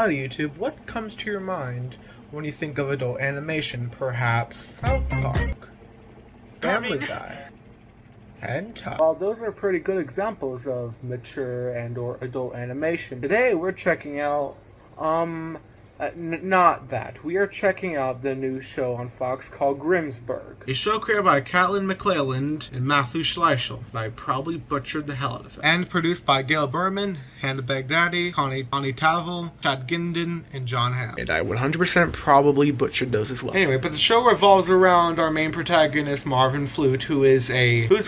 Hi YouTube, what comes to your mind when you think of adult animation? Perhaps South Park, Family Guy, Hentai. Well, those are pretty good examples of mature and or adult animation. Today we're checking out, not that. We are checking out the new show on Fox called Grimsburg. A show created by Caitlin McClelland and Matthew Schleichel. I probably butchered the hell out of it. And produced by Gail Berman, Hannah Baghdadi, Connie Tavel, Chad Ginden, and John Hamm. And I 100% probably butchered those as well. Anyway, but the show revolves around our main protagonist, Marvin Flute, whose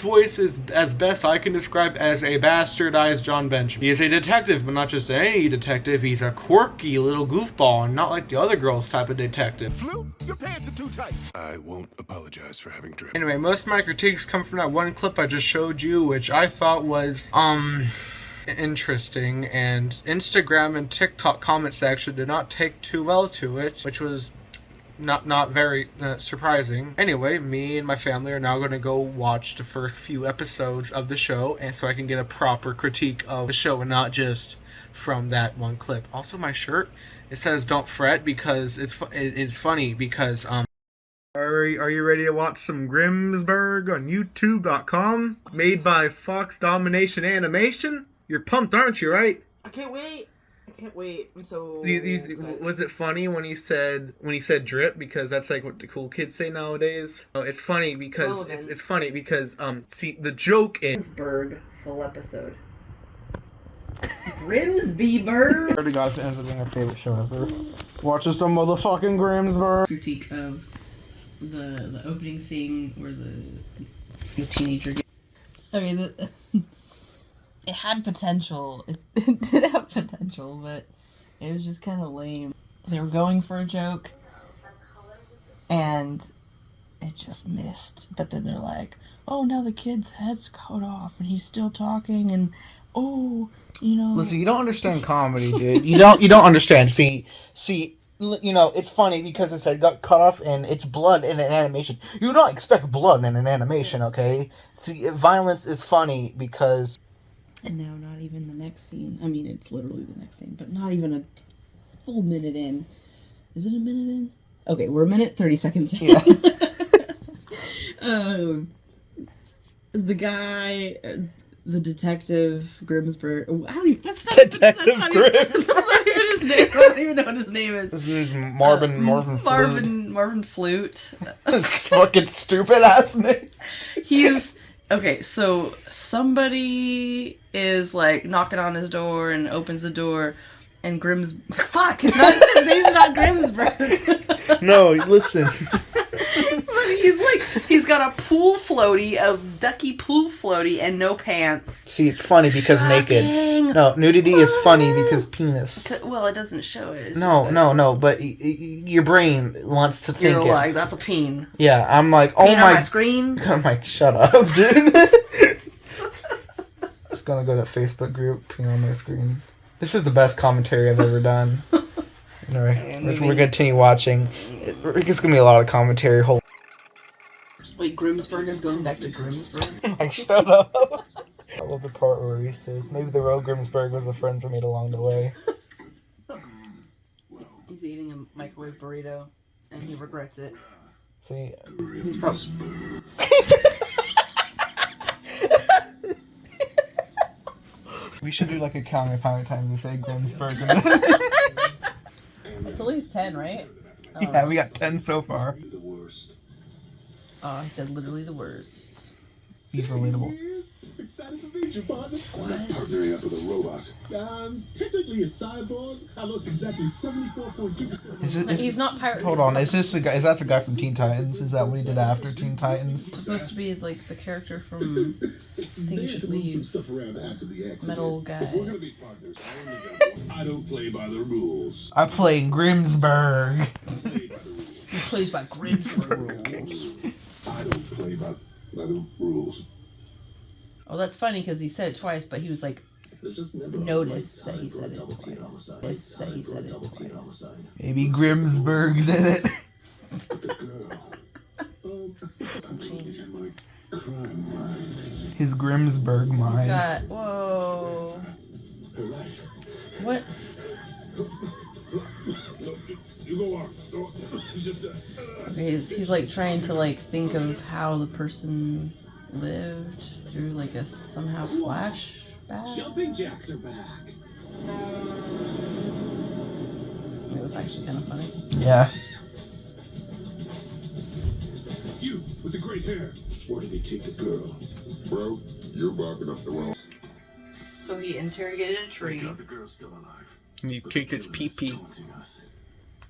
voice is, as best I can describe, as a bastardized John Benjamin. He is a detective, but not just any detective. He's a quirky little goofball, and not like the other girls type of detective. Flute, your pants are too tight. I won't apologize for having dripped. Anyway, most of my critiques come from that one clip I just showed you, which I thought was, interesting, and Instagram and TikTok comment section did not take too well to it, which was not very surprising. Anyway, me and my family are now going to go watch the first few episodes of the show, and so I can get a proper critique of the show and not just from that one clip. Also, my shirt, it says "Don't fret" because it's funny because Are you ready to watch some Grimsburg on YouTube.com? Made by Fox Domination Animation? You're pumped, aren't you, right? I can't wait. I'm so was it funny when he said drip, because that's like what the cool kids say nowadays? Oh, it's funny because it's funny because see, the joke is Grimsburg full episode. Grimsburg. Swear to God, if it ends up being our favorite show ever. Watching some motherfucking Grimsburg. Critique of the opening scene where the teenager. I mean, it had potential. It did have potential, but it was just kind of lame. They were going for a joke, and it just missed. But then they're like, "Oh, now the kid's head's cut off, and he's still talking." And Listen, you don't understand comedy, dude. You don't understand. See. It's funny because his head got cut off and it's blood in an animation. You don't expect blood in an animation, okay? See, violence is funny because. And now, not even the next scene. I mean, it's literally the next scene, but not even a full minute in. Is it a minute in? Okay, we're a minute 30 seconds in. Yeah. The guy, the detective Grimsburg. That's not Detective Grims. That's not even his name. I don't even know what his name is. This is Marvin Flute. This fucking stupid ass name. He's okay. So somebody is like knocking on his door and opens the door, and fuck, his name's not Grimsburg. No, listen. But he's got a pool floaty, a ducky pool floaty, and no pants. See, it's funny because naked. No, nudity is funny because penis. Well, it doesn't show it. No, but your brain wants to think You're like, that's a peen. Yeah, I'm like, oh peen my. On my screen? I'm like, shut up, dude. Just gonna go to Facebook group, peen on my screen. This is the best commentary I've ever done. Anyway, we're gonna continue watching. It's gonna be a lot of commentary. Wait, Grimsburg is going back to Grimsburg? Like, shut up. I love the part where he says, maybe the real Grimsburg was the friends we made along the way. He's eating a microwave burrito, and he regrets it. See? He's probably... We should do like a count of how many times they say Grimsburg. It's at least 10, right? Oh. Yeah, we got 10 so far. Oh, he said literally the worst. He's relatable. Excited to meet you, partner. I'm partnering up with a robot. Technically a cyborg. I lost exactly 74.2%. He's not pirate. Hold on, is this the guy? Is that the guy from Teen Titans? Is that what he did after Teen Titans? It's supposed to be like the character from. I think you should leave. Metal guy. If we're gonna be partners, I don't play by the rules. I play Grimsburg. He plays by Grimsburg rules. I don't play by the rules. Oh, that's funny because he said it twice, but he was like, noticed that he said it twice. Maybe Grimsburg did it. His Grimsburg mind. Whoa. What? Lore. Just, He's like trying to like think of how the person lived through like a somehow flashback. Jumping jacks are back. It was actually kind of funny. Yeah. You with the great hair. Why did they take the girl? Bro, you're barking up the wrong. So he interrogated a tree. The girl's still alive. And you kicked its pee-pee.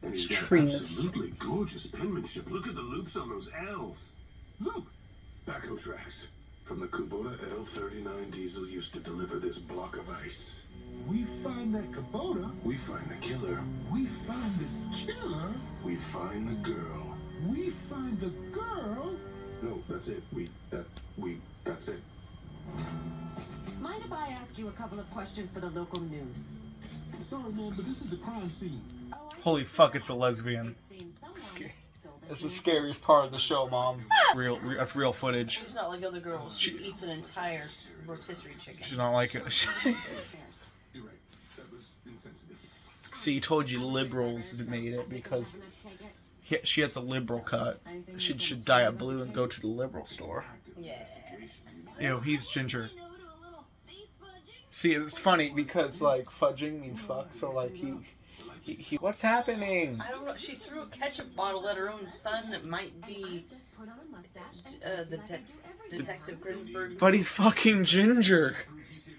It's treeness. Absolutely gorgeous penmanship. Look at the loops on those L's. Look. Backhoe tracks. From the Kubota L39 diesel used to deliver this block of ice. We find that Kubota. We find the killer. We find the killer. We find the girl. We find the girl. No, that's it. That's it. Mind if I ask you a couple of questions for the local news? Sorry, man, but this is a crime scene. Holy fuck, it's a lesbian. It's the scariest part of the show, Mom. That's real footage. She's not like other girls. She eats an entire rotisserie chicken. She's not like it. You're right. That was insensitive. See, told you liberals made it because she has a liberal cut. She should dye it blue and go to the liberal store. Yeah. Ew, he's ginger. See, it's funny because like fudging means fuck, so like he what's happening? I don't know. She threw a ketchup bottle at her own son that might be Detective Grimsburg. But he's fucking ginger.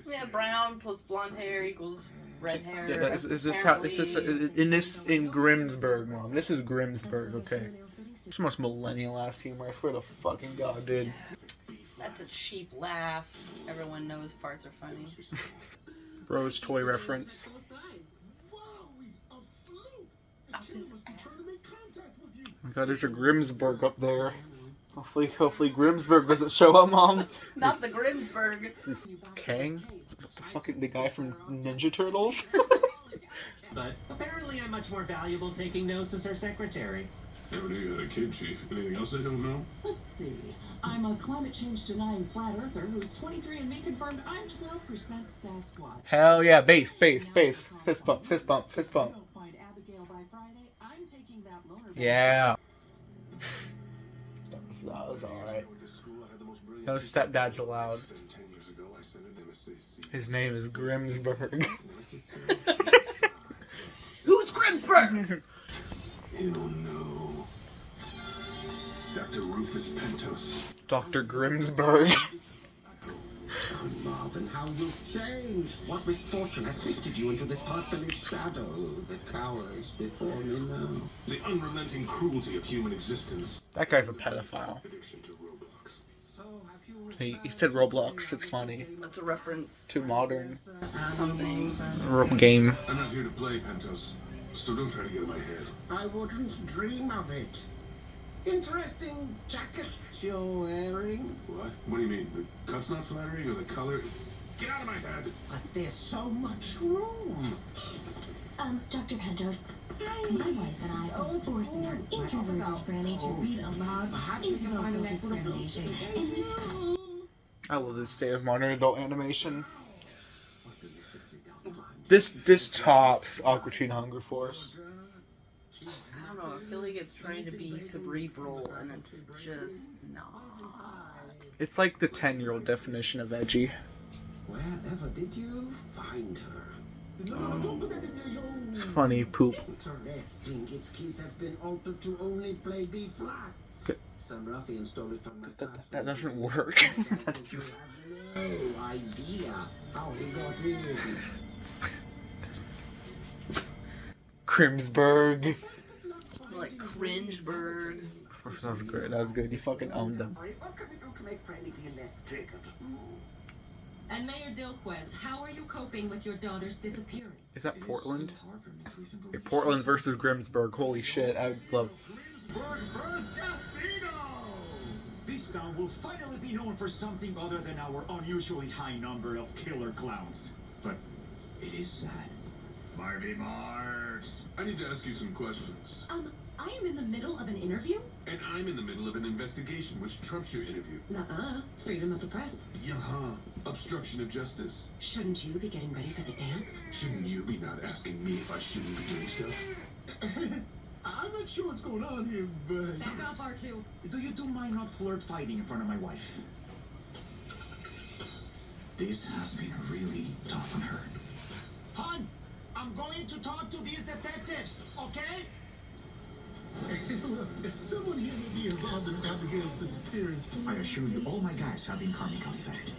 Yeah, brown plus blonde hair equals red hair. Yeah, is this how? Is this in Grimsburg, Mom? This is Grimsburg, okay? It's the most millennial ass humor. I swear to fucking God, dude. That's a cheap laugh. Everyone knows farts are funny. Bro's toy reference. Oh my God, there's a Grimsburg up there. Hopefully Grimsburg doesn't show up, Mom. Not the Grimsburg. Kang? The fucking the guy from Ninja Turtles? But apparently I'm much more valuable taking notes as her secretary. Never knew you had a kid, Chief. Anything else I don't know? Let's see. I'm a climate change denying flat earther who's 23 and me confirmed I'm 12% Sasquatch. Hell yeah, bass. Fist bump. If I don't find Abigail by Friday, I'm taking that loner back. Yeah. That was alright. No stepdads allowed. His name is Grimsburg. Who's Grimsburg? You don't know. Dr. Rufus Pentos. Dr. Grimsburg. Marvin, how you've changed. What misfortune has twisted you into this pot-bellied shadow that cowers before me now? The unrelenting cruelty of human existence. That guy's a pedophile. Addiction to Roblox. So have you He said Roblox, it's funny. That's a reference Too modern. something. Game. I'm not here to play, Pentos, so don't try to get in my head. I wouldn't dream of it. Interesting jacket you're wearing. What? What do you mean? The cut's not flattering or the color? Get out of my head! But there's so much room. Dr. Pentos, my wife and I are forcing her introverted Franny to read aloud into the field examination. I love this state of modern adult animation. This tops Aqua Teen Hunger Force. I don't know. I feel like it's trying to be cerebral, and it's just not. It's like the 10-year-old definition of edgy. Wherever did you find her? It's funny, poop. Interesting. Its keys have been altered to only play B flat. Some ruffian stole it from my That doesn't work. That doesn't... I have no idea how he got here. Grimsburg. Like Cringeburg. That was great. That was good. You fucking owned them. What can we do to make Franny feel less triggered? And Mayor Dilquez, how are you coping with your daughter's disappearance? Is that Portland? Okay, Portland versus Grimsburg. Holy shit. I would love... This town will finally be known for something other than our unusually high number of killer clowns. But it is sad. Marvy Marvs. I need to ask you some questions. I am in the middle of an interview? And I'm in the middle of an investigation, which trumps your interview. Nuh-uh. Freedom of the press. Yaha. Obstruction of justice. Shouldn't you be getting ready for the dance? Shouldn't you be not asking me if I shouldn't be doing stuff? sure what's going on here, but... Back off, R2. Do you two mind not flirt fighting in front of my wife? This has been really tough on her. Hon, I'm going to talk to these detectives, okay? Is someone here may be involved in Abigail's disappearance? I assure you, all my guys have been karmically vetted.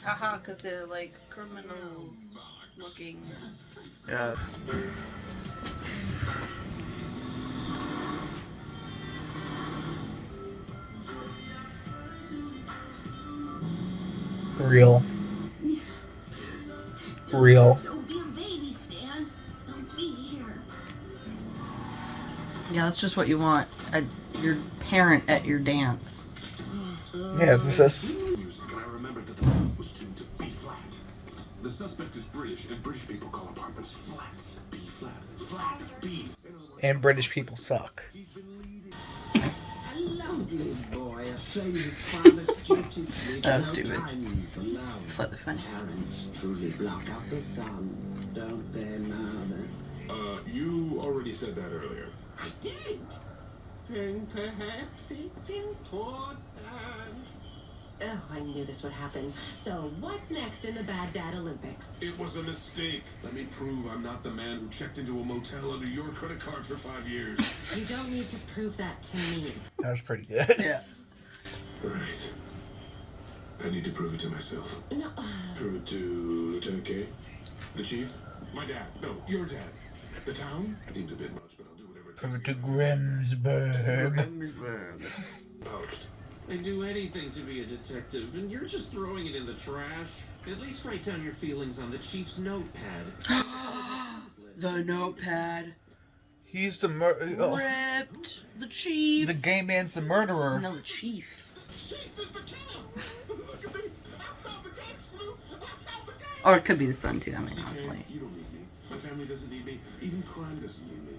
Haha, because they're like criminals looking. Yeah. Real. Don't be a baby, Stan. Don't be here. Yeah, that's just what you want. Your parent at your dance. Yeah, it's this. Music, and I remembered that the flute was tuned to B flat. The suspect is British, and British people call apartments flats. B flat, flat, B. And British people suck. He's been leading. A lovely boy, a shame his father's duty free. That was stupid. Time for love. Slightly funny. Parents truly block out the sun, don't they, Mother? You already said that earlier. I did. Then perhaps it's important. Oh, I knew this would happen. So, what's next in the Bad Dad Olympics? It was a mistake. Let me prove I'm not the man who checked into a motel under your credit card for 5 years. You don't need to prove that to me. That was pretty good. Yeah. Right. I need to prove it to myself. No. Prove it to Lieutenant K? The chief? My dad. No, your dad. The town? Deemed a bit much, but I'll do whatever it takes. Prove it to Grimsburg. Polished. I'd do anything to be a detective, and you're just throwing it in the trash. At least write down your feelings on the chief's notepad. The notepad. He's the Ripped. The chief. The gay man's the murderer. No, the chief. Chief is the killer! Look at me! I saw the case, Flu! I saw the case! Or it could be the son too. I mean, CK, honestly. you don't need me. My family doesn't need me. Even crime doesn't need me.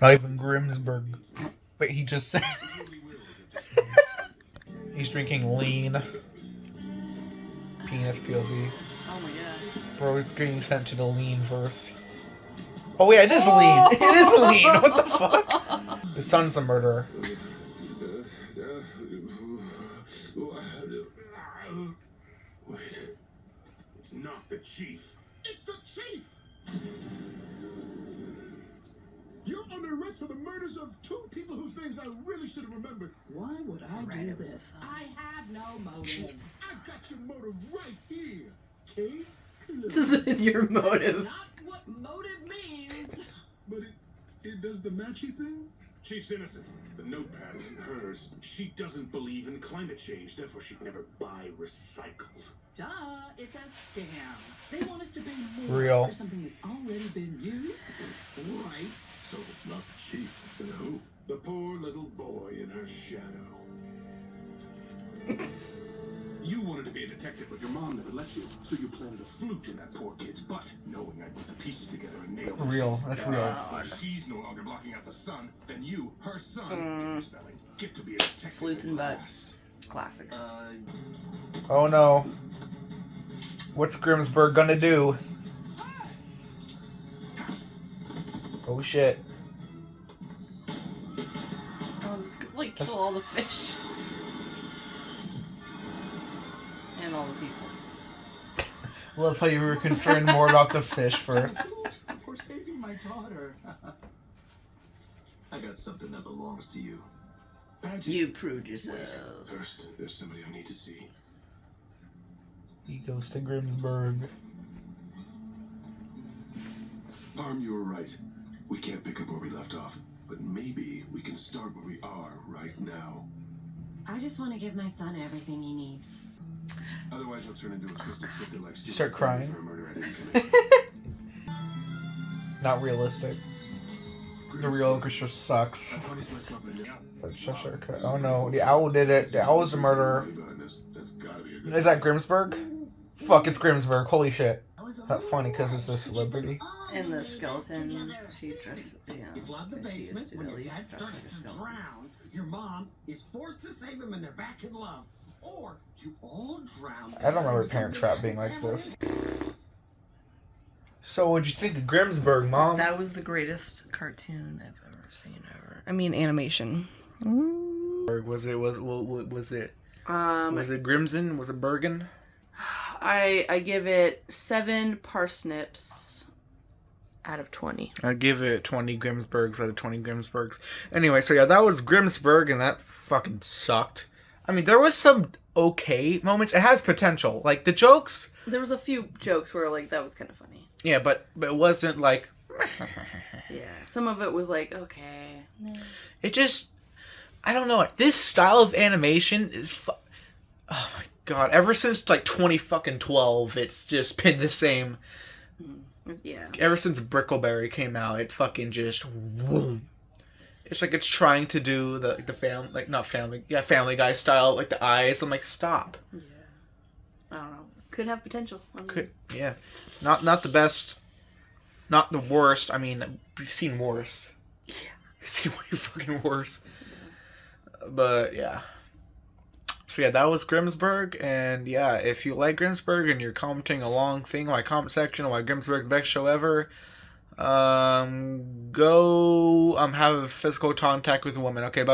Not even Grimsburg. Wait, he just said. He's drinking lean. Penis POV. Oh my god. Bro, it's getting sent to the lean verse. Oh yeah, it is lean. It is lean. What the fuck? The son's the murderer. Wait. It's not the chief. It's the chief! You're under arrest for the murders of 2 people whose names I really should have remembered. Why would I Right, do it was this? the son. I have no motives. I got your motive right here. Case closed. Your motive. Not what motive means. But it does the matchy thing? Chief's innocent. The notepad isn't hers. She doesn't believe in climate change, therefore she'd never buy recycled. Duh, it's a scam. They want us to pay more Real. for something that's already been used. Right. So if it's not the chief, then who? The poor little boy in her shadow. You wanted to be a detective, but your mom never let you. So you planted a flute in that poor kid's butt, knowing I'd put the pieces together and nailed it. Real. That's real. If she's no longer blocking out the sun, then you, her son, different spelling, get to be a detective. Flutes and at butts. Classic. Oh no. What's Grimsburg gonna do? Oh shit. I'll just like kill all the fish. And all the people. Love how you were concerned more about the fish first. For saving my daughter. I got something that belongs to you. You proved Wait, yourself. first, there's somebody I need to see. He goes to Grimsburg. Arm, you were right. We can't pick up where we left off, but maybe we can start where we are right now. I just want to give my son everything he needs. Otherwise, he'll turn into a twisted sicker like Steve Start crying. for a murder I didn't commit. Not realistic. The real orchestra sucks. I promised myself that Oh no, the owl did it. The owl's the murderer. That's gotta be a good Is that Grimsburg? Fuck, it's Grimsburg. Holy shit. That's funny because it's a celebrity. And the skeleton, she dressed, you You know, flood the she used basement to when at your least dad dress starts like a to skeleton. drown. Your mom is forced to save him and they're back in love. Or you all drown. I don't remember Parent Trap being like this. So what'd you think of Grimsburg, Mom? That was the greatest cartoon I've ever seen ever. I mean, animation. Was it Grimson? Was it Bergen? I give it 7 parsnips out of 20. I'd give it 20 Grimsburgs out of 20 Grimsburgs. Anyway, so yeah, that was Grimsburg, and that fucking sucked. I mean, there was some okay moments. It has potential. Like, the jokes... There was a few jokes where, like, that was kind of funny. Yeah, but it wasn't, like... Yeah, some of it was like, okay. It just... I don't know. This style of animation is... Oh my god. Ever since, like, 2012, it's just been the same. Yeah. Ever since Brickleberry came out, it fucking just... Whoom. It's like it's trying to do the family... Like, not family... Yeah, Family Guy style. Like, the eyes. I'm like, stop. Yeah. I don't know. Could have potential. Could, yeah. Not the best. Not the worst. I mean, we've seen worse. Yeah. We've seen way fucking worse. But, yeah. So, yeah, that was Grimsburg. And, yeah, if you like Grimsburg and you're commenting a long thing in my comment section on why Grimsburg's the best show ever, go have physical contact with a woman. Okay, bye.